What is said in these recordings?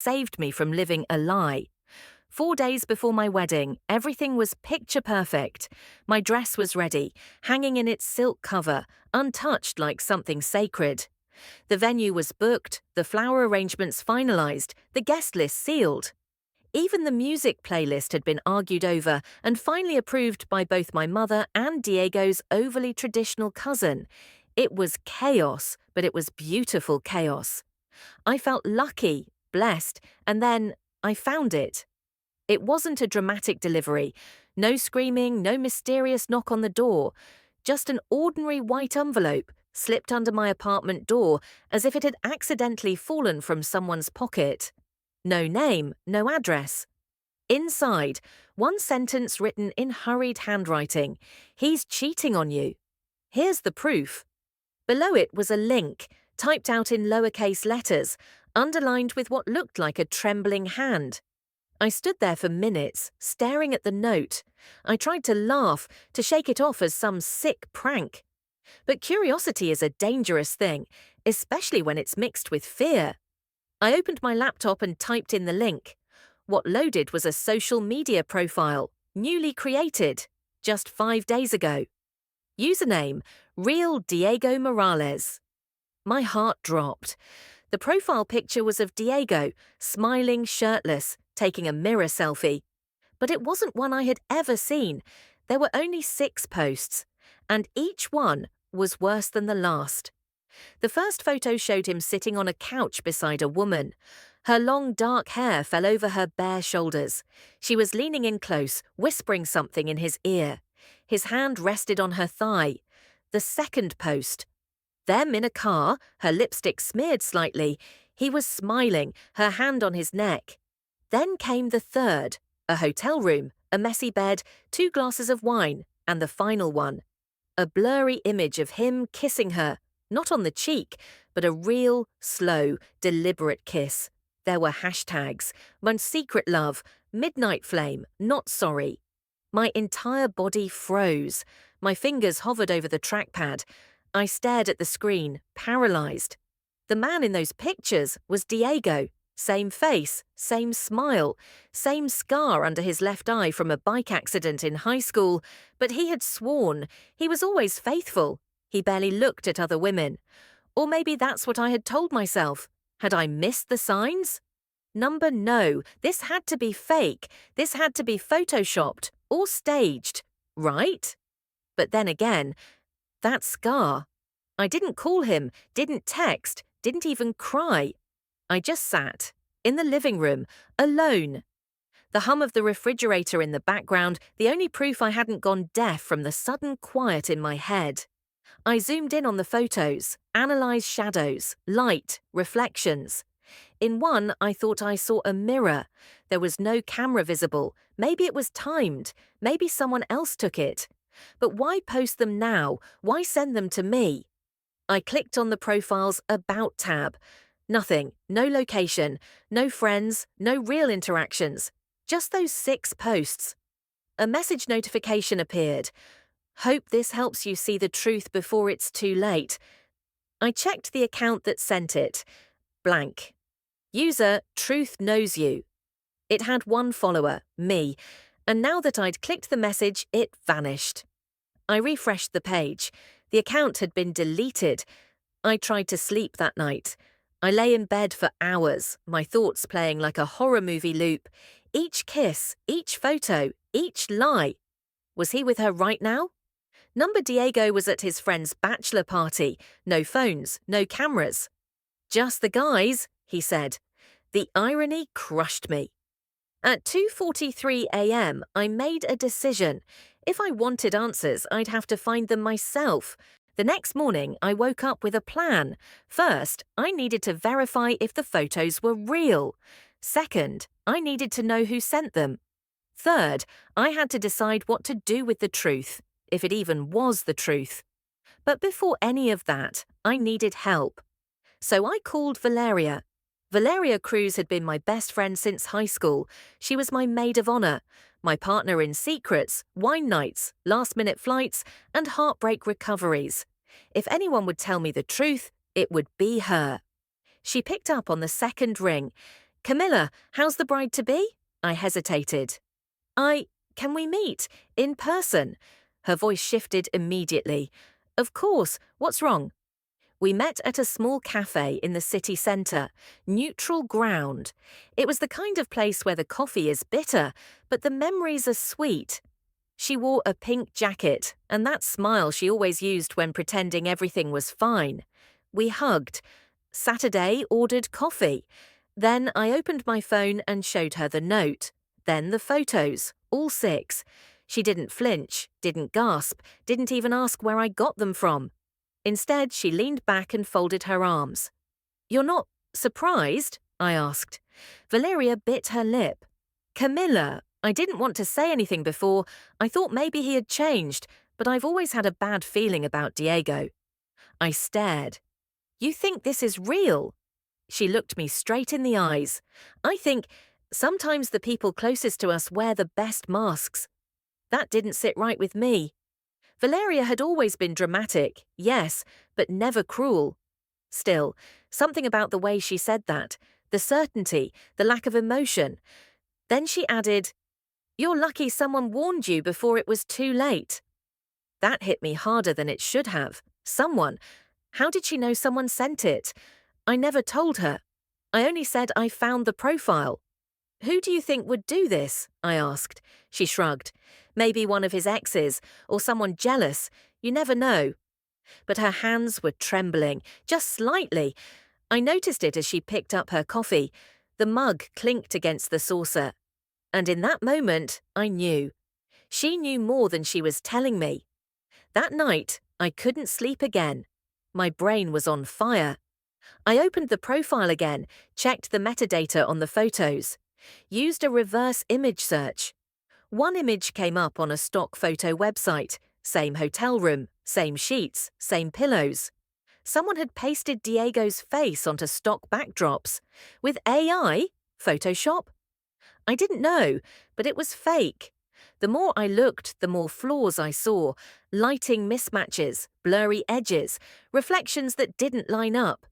saved me from living a lie. 4 days before my wedding, everything was picture perfect. My dress was ready, hanging in its silk cover, untouched like something sacred. The venue was booked, the flower arrangements finalized, the guest list sealed. Even the music playlist had been argued over and finally approved by both my mother and Diego's overly traditional cousin. It was chaos, but it was beautiful chaos. I felt lucky, blessed, and then I found it. It wasn't a dramatic delivery. No screaming, no mysterious knock on the door. Just an ordinary white envelope slipped under my apartment door as if it had accidentally fallen from someone's pocket. No name, no address. Inside, one sentence written in hurried handwriting. He's cheating on you. Here's the proof. Below it was a link, typed out in lowercase letters, underlined with what looked like a trembling hand. I stood there for minutes, staring at the note. I tried to laugh, to shake it off as some sick prank. But curiosity is a dangerous thing, especially when it's mixed with fear. I opened my laptop and typed in the link. What loaded was a social media profile, newly created, just 5 days ago. Username, Real Diego Morales. My heart dropped. The profile picture was of Diego, smiling, shirtless, taking a mirror selfie. But it wasn't one I had ever seen. There were only 6 posts, and each one was worse than the last. The first photo showed him sitting on a couch beside a woman. Her long dark hair fell over her bare shoulders. She was leaning in close, whispering something in his ear. His hand rested on her thigh. The second post. Them in a car, her lipstick smeared slightly. He was smiling, her hand on his neck. Then came the third, a hotel room, a messy bed, 2 glasses of wine, and the final one. A blurry image of him kissing her, not on the cheek, but a real, slow, deliberate kiss. There were hashtags, my secret love, midnight flame, not sorry. My entire body froze. My fingers hovered over the trackpad. I stared at the screen, paralyzed. The man in those pictures was Diego. Same face, same smile, same scar under his left eye from a bike accident in high school, but he had sworn he was always faithful. He barely looked at other women. Or maybe that's what I had told myself. Had I missed the signs? No, this had to be fake. This had to be photoshopped or staged, right? But then again, that scar. I didn't call him, didn't text, didn't even cry. I just sat, in the living room, alone. The hum of the refrigerator in the background, the only proof I hadn't gone deaf from the sudden quiet in my head. I zoomed in on the photos, analysed shadows, light, reflections. In one, I thought I saw a mirror. There was no camera visible. Maybe it was timed. Maybe someone else took it. But why post them now? Why send them to me? I clicked on the profile's About tab. Nothing, no location, no friends, no real interactions. Just those 6 posts. A message notification appeared. Hope this helps you see the truth before it's too late. I checked the account that sent it. Blank. User, Truth Knows You. It had 1 follower, me, and now that I'd clicked the message, it vanished. I refreshed the page. The account had been deleted. I tried to sleep that night. I lay in bed for hours, my thoughts playing like a horror movie loop. Each kiss, each photo, each lie. Was he with her right now? Number Diego was at his friend's bachelor party. No phones, no cameras. Just the guys, he said. The irony crushed me. At 2:43 a.m., I made a decision. If I wanted answers, I'd have to find them myself. The next morning, I woke up with a plan. First, I needed to verify if the photos were real. Second, I needed to know who sent them. Third, I had to decide what to do with the truth, if it even was the truth. But before any of that, I needed help. So I called Valeria. Valeria Cruz had been my best friend since high school. She was my maid of honor, my partner in secrets, wine nights, last-minute flights, and heartbreak recoveries. If anyone would tell me the truth, it would be her. She picked up on the second ring. Camilla, how's the bride-to-be? I hesitated. Can we meet? In person? Her voice shifted immediately. Of course, what's wrong? We met at a small cafe in the city centre, neutral ground. It was the kind of place where the coffee is bitter, but the memories are sweet. She wore a pink jacket, and that smile she always used when pretending everything was fine. We hugged. Saturday ordered coffee. Then I opened my phone and showed her the note. Then the photos, all 6. She didn't flinch, didn't gasp, didn't even ask where I got them from. Instead, she leaned back and folded her arms. You're not surprised? I asked. Valeria bit her lip. Camilla, I didn't want to say anything before. I thought maybe he had changed, but I've always had a bad feeling about Diego. I stared. You think this is real? She looked me straight in the eyes. I think sometimes the people closest to us wear the best masks. That didn't sit right with me. Valeria had always been dramatic, yes, but never cruel. Still, something about the way she said that, the certainty, the lack of emotion. Then she added, You're lucky someone warned you before it was too late. That hit me harder than it should have. Someone. How did she know someone sent it? I never told her. I only said I found the profile. Who do you think would do this? I asked. She shrugged. Maybe one of his exes, or someone jealous. You never know. But her hands were trembling, just slightly. I noticed it as she picked up her coffee. The mug clinked against the saucer. And in that moment, I knew. She knew more than she was telling me. That night, I couldn't sleep again. My brain was on fire. I opened the profile again, checked the metadata on the photos, used a reverse image search. One image came up on a stock photo website, same hotel room, same sheets, same pillows. Someone had pasted Diego's face onto stock backdrops. With AI? Photoshop? I didn't know, but it was fake. The more I looked, the more flaws I saw, lighting mismatches, blurry edges, reflections that didn't line up.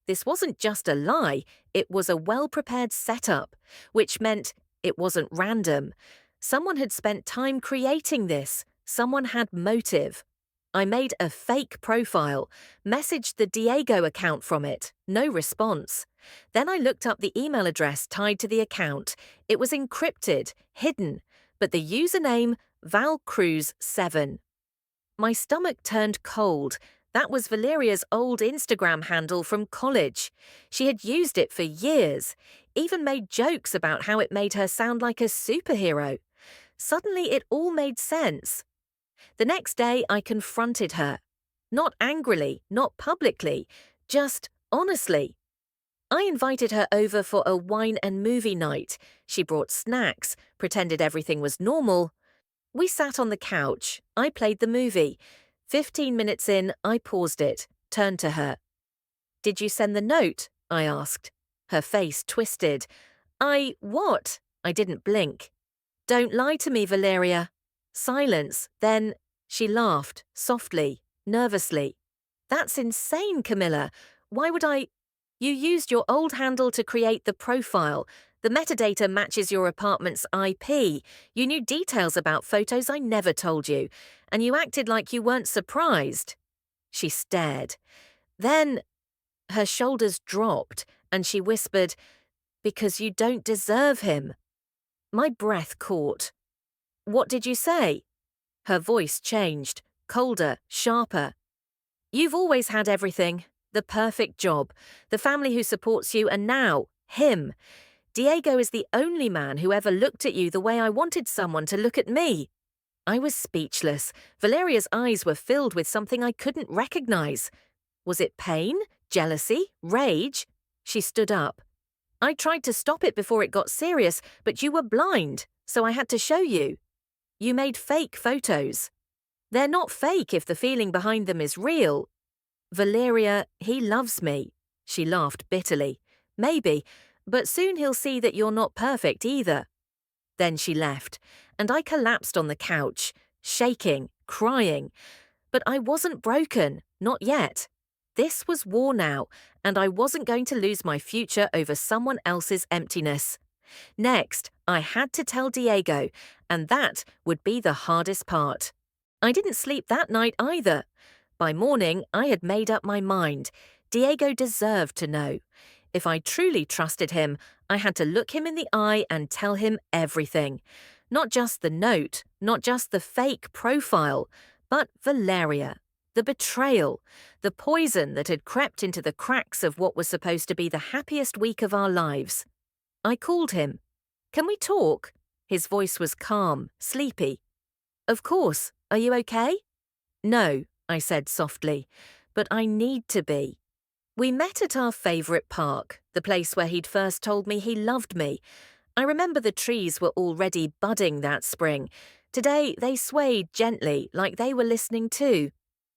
This wasn't just a lie, it was a well-prepared setup, which meant it wasn't random. Someone had spent time creating this. Someone had motive. I made a fake profile, messaged the Diego account from it. No response. Then I looked up the email address tied to the account. It was encrypted, hidden, but the username ValCruz7. My stomach turned cold. That was Valeria's old Instagram handle from college. She had used it for years, even made jokes about how it made her sound like a superhero. Suddenly it all made sense. The next day I confronted her. Not angrily, not publicly, just honestly. I invited her over for a wine and movie night. She brought snacks, pretended everything was normal. We sat on the couch. I played the movie. 15 minutes in, I paused it, turned to her. Did you send the note? I asked. Her face twisted. What? I didn't blink. Don't lie to me, Valeria. Silence. Then she laughed, softly, nervously. That's insane, Camilla. Why would I? You used your old handle to create the profile. The metadata matches your apartment's IP. You knew details about photos I never told you, and you acted like you weren't surprised. She stared. Then her shoulders dropped, and she whispered, Because you don't deserve him. My breath caught. What did you say? Her voice changed, colder, sharper. You've always had everything. The perfect job, the family who supports you, and now, him. Diego is the only man who ever looked at you the way I wanted someone to look at me. I was speechless. Valeria's eyes were filled with something I couldn't recognize. Was it pain? Jealousy? Rage? She stood up. I tried to stop it before it got serious, but you were blind, so I had to show you. You made fake photos. They're not fake if the feeling behind them is real. Valeria, he loves me. She laughed bitterly. Maybe, but soon he'll see that you're not perfect either. Then she left, and I collapsed on the couch, shaking, crying. But I wasn't broken, not yet. This was war now, and I wasn't going to lose my future over someone else's emptiness. Next, I had to tell Diego, and that would be the hardest part. I didn't sleep that night either. By morning, I had made up my mind. Diego deserved to know. If I truly trusted him, I had to look him in the eye and tell him everything. Not just the note, not just the fake profile, but Valeria. The betrayal, the poison that had crept into the cracks of what was supposed to be the happiest week of our lives. I called him. "Can we talk?" His voice was calm, sleepy. "Of course. Are you okay?" "No," I said softly, "but I need to be." We met at our favourite park, the place where he'd first told me he loved me. I remember the trees were already budding that spring. Today they swayed gently, like they were listening too.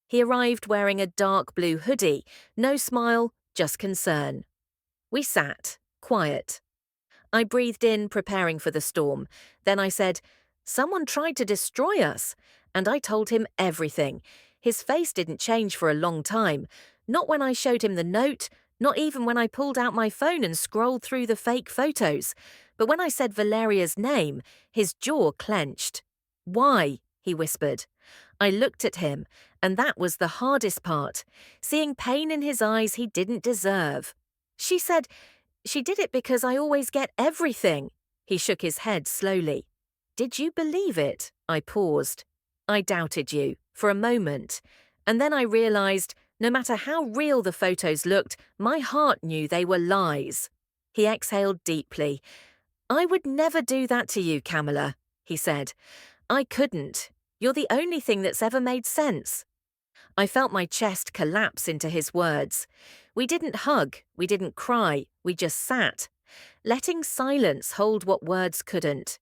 He arrived wearing a dark blue hoodie, no smile, just concern. We sat, quiet. I breathed in, preparing for the storm. Then I said, "Someone tried to destroy us." And I told him everything. His face didn't change for a long time. Not when I showed him the note, not even when I pulled out my phone and scrolled through the fake photos. But when I said Valeria's name, his jaw clenched. "Why?" he whispered. I looked at him, and that was the hardest part, seeing pain in his eyes he didn't deserve. She said, "She did it because I always get everything." He shook his head slowly. "Did you believe it?" I paused. "I doubted you, for a moment. And then I realized, no matter how real the photos looked, my heart knew they were lies." He exhaled deeply. "I would never do that to you, Camilla," he said. "I couldn't. You're the only thing that's ever made sense." I felt my chest collapse into his words. We didn't hug, we didn't cry, we just sat, letting silence hold what words couldn't.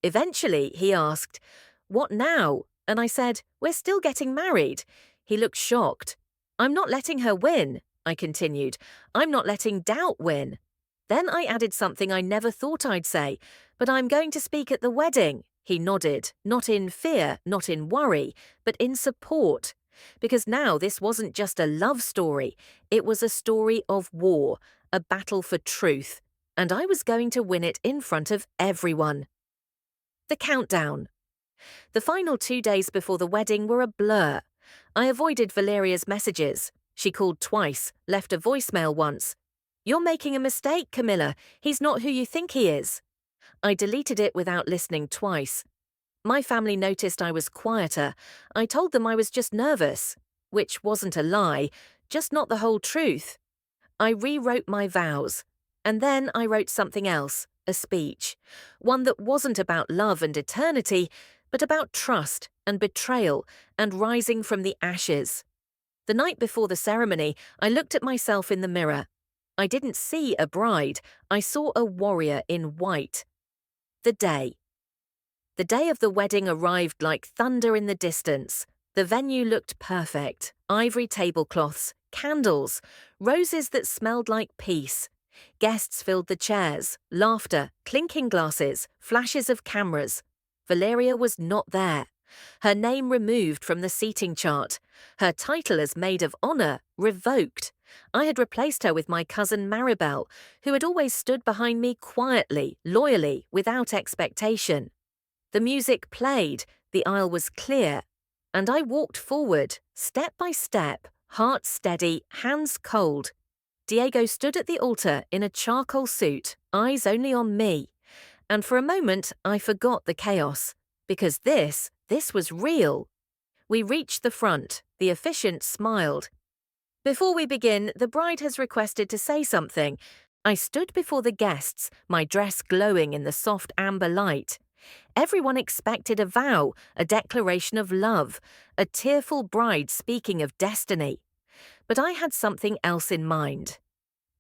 Eventually, he asked, "What now?" And I said, "We're still getting married." He looked shocked. "I'm not letting her win," I continued. "I'm not letting doubt win." Then I added something I never thought I'd say, "But I'm going to speak at the wedding." He nodded, not in fear, not in worry, but in support. Because now this wasn't just a love story, it was a story of war, a battle for truth, and I was going to win it in front of everyone. The countdown. The final 2 days before the wedding were a blur. I avoided Valeria's messages. She called twice, left a voicemail once. "You're making a mistake, Camilla. He's not who you think he is." I deleted it without listening twice. My family noticed I was quieter. I told them I was just nervous, which wasn't a lie, just not the whole truth. I rewrote my vows, and then I wrote something else, a speech, one that wasn't about love and eternity, but about trust and betrayal and rising from the ashes. The night before the ceremony, I looked at myself in the mirror. I didn't see a bride, I saw a warrior in white. The day. The day of the wedding arrived like thunder in the distance. The venue looked perfect. Ivory tablecloths, candles, roses that smelled like peace. Guests filled the chairs, laughter, clinking glasses, flashes of cameras. Valeria was not there. Her name removed from the seating chart. Her title as maid of honor revoked. I had replaced her with my cousin Maribel, who had always stood behind me quietly, loyally, without expectation. The music played, the aisle was clear, and I walked forward, step by step, heart steady, hands cold. Diego stood at the altar in a charcoal suit, eyes only on me. And for a moment, I forgot the chaos, because this was real. We reached the front. The officiant smiled. "Before we begin, the bride has requested to say something." I stood before the guests, my dress glowing in the soft amber light. Everyone expected a vow, a declaration of love, a tearful bride speaking of destiny. But I had something else in mind.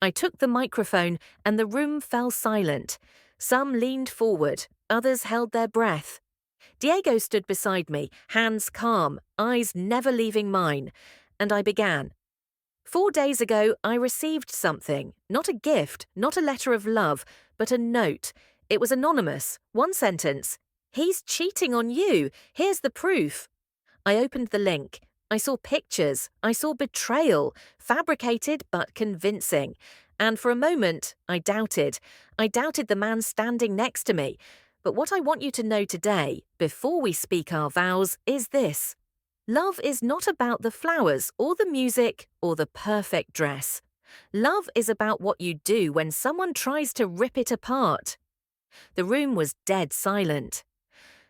I took the microphone and the room fell silent. Some leaned forward, others held their breath. Diego stood beside me, hands calm, eyes never leaving mine, and I began. 4 days ago, I received something, not a gift, not a letter of love, but a note. It was anonymous, one sentence. "He's cheating on you. Here's the proof." I opened the link. I saw pictures, I saw betrayal, fabricated but convincing. And for a moment, I doubted. I doubted the man standing next to me. But what I want you to know today, before we speak our vows, is this. Love is not about the flowers or the music or the perfect dress. Love is about what you do when someone tries to rip it apart. The room was dead silent.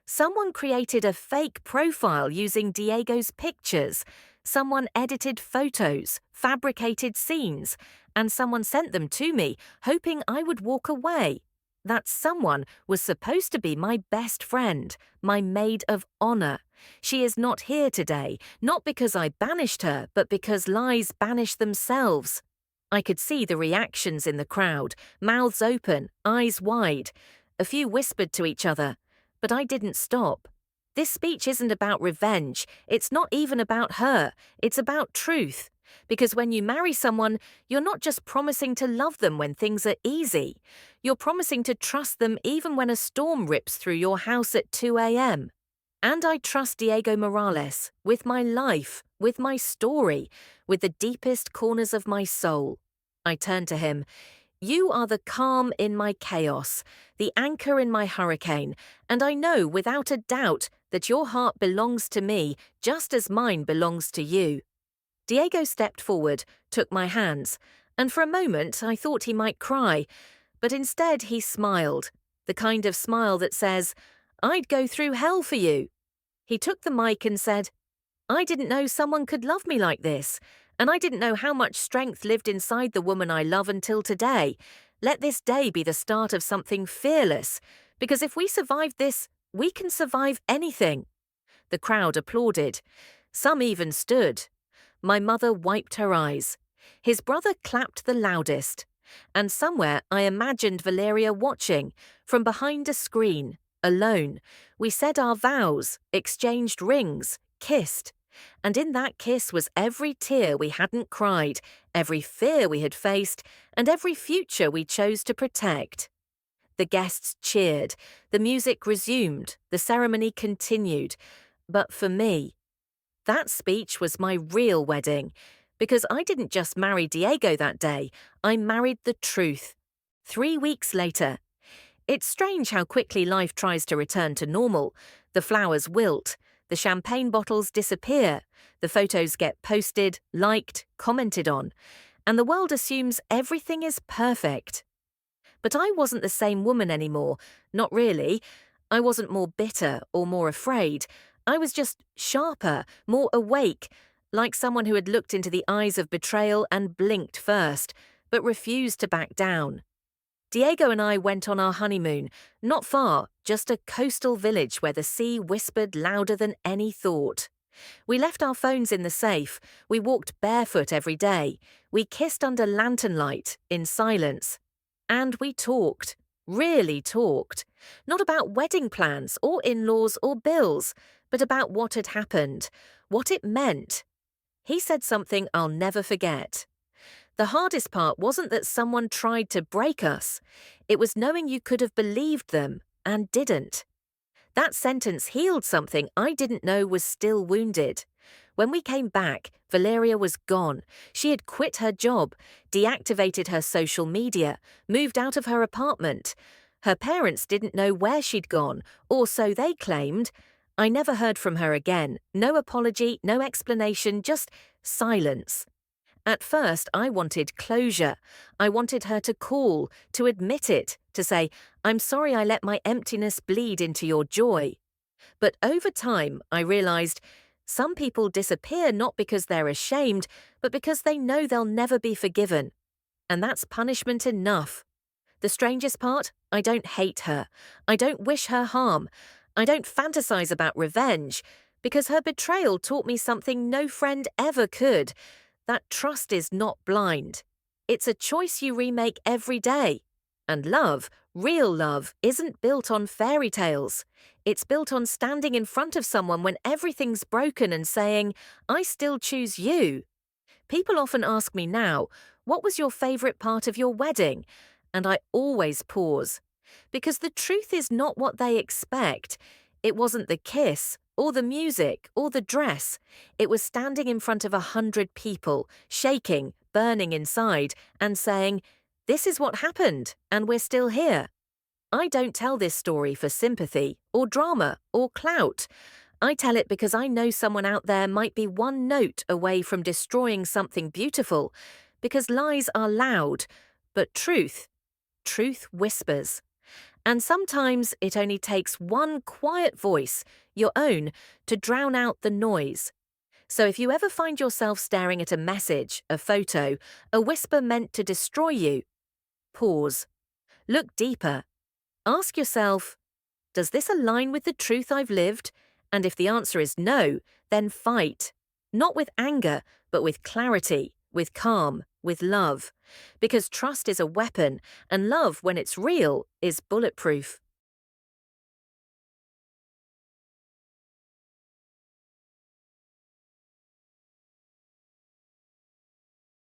Someone created a fake profile using Diego's pictures. Someone edited photos, fabricated scenes, and someone sent them to me, hoping I would walk away. That someone was supposed to be my best friend, my maid of honor. She is not here today, not because I banished her, but because lies banish themselves. I could see the reactions in the crowd, mouths open, eyes wide. A few whispered to each other. But I didn't stop. This speech isn't about revenge. It's not even about her. It's about truth. Because when you marry someone, you're not just promising to love them when things are easy. You're promising to trust them even when a storm rips through your house at 2 a.m. And I trust Diego Morales with my life, with my story, with the deepest corners of my soul. I turned to him. You are the calm in my chaos, the anchor in my hurricane, and I know without a doubt that your heart belongs to me just as mine belongs to you. Diego stepped forward, took my hands, and for a moment I thought he might cry, but instead he smiled, the kind of smile that says, I'd go through hell for you. He took the mic and said, I didn't know someone could love me like this. And I didn't know how much strength lived inside the woman I love until today. Let this day be the start of something fearless, because if we survive this, we can survive anything. The crowd applauded. Some even stood. My mother wiped her eyes. His brother clapped the loudest. And somewhere I imagined Valeria watching, from behind a screen, alone. We said our vows, exchanged rings, kissed. And in that kiss was every tear we hadn't cried, every fear we had faced, and every future we chose to protect. The guests cheered, the music resumed, the ceremony continued. But for me, that speech was my real wedding, because I didn't just marry Diego that day, I married the truth. 3 weeks later. It's strange how quickly life tries to return to normal. The flowers wilt. The champagne bottles disappear, the photos get posted, liked, commented on, and the world assumes everything is perfect. But I wasn't the same woman anymore, not really. I wasn't more bitter or more afraid. I was just sharper, more awake, like someone who had looked into the eyes of betrayal and blinked first, but refused to back down. Diego and I went on our honeymoon, not far, just a coastal village where the sea whispered louder than any thought. We left our phones in the safe, we walked barefoot every day, we kissed under lantern light, in silence. And we talked, really talked, not about wedding plans or in-laws or bills, but about what had happened, what it meant. He said something I'll never forget. The hardest part wasn't that someone tried to break us. It was knowing you could have believed them and didn't. That sentence healed something I didn't know was still wounded. When we came back, Valeria was gone. She had quit her job, deactivated her social media, moved out of her apartment. Her parents didn't know where she'd gone, or so they claimed. I never heard from her again. No apology, no explanation, just silence. At first, I wanted closure. I wanted her to call, to admit it, to say, I'm sorry I let my emptiness bleed into your joy. But over time, I realized some people disappear not because they're ashamed, but because they know they'll never be forgiven. And that's punishment enough. The strangest part, I don't hate her. I don't wish her harm. I don't fantasize about revenge, because her betrayal taught me something no friend ever could. That trust is not blind. It's a choice you remake every day. And love, real love, isn't built on fairy tales. It's built on standing in front of someone when everything's broken and saying, I still choose you. People often ask me now, what was your favorite part of your wedding? And I always pause. Because the truth is not what they expect. It wasn't the kiss or the music, or the dress. It was standing in front of 100 people, shaking, burning inside, and saying, "This is what happened, and we're still here." I don't tell this story for sympathy, or drama, or clout. I tell it because I know someone out there might be one note away from destroying something beautiful, because lies are loud, but truth whispers. And sometimes it only takes one quiet voice, your own, to drown out the noise. So if you ever find yourself staring at a message, a photo, a whisper meant to destroy you, pause. Look deeper. Ask yourself, does this align with the truth I've lived? And if the answer is no, then fight. Not with anger, but with clarity, with calm, with love. Because trust is a weapon, and love, when it's real, is bulletproof.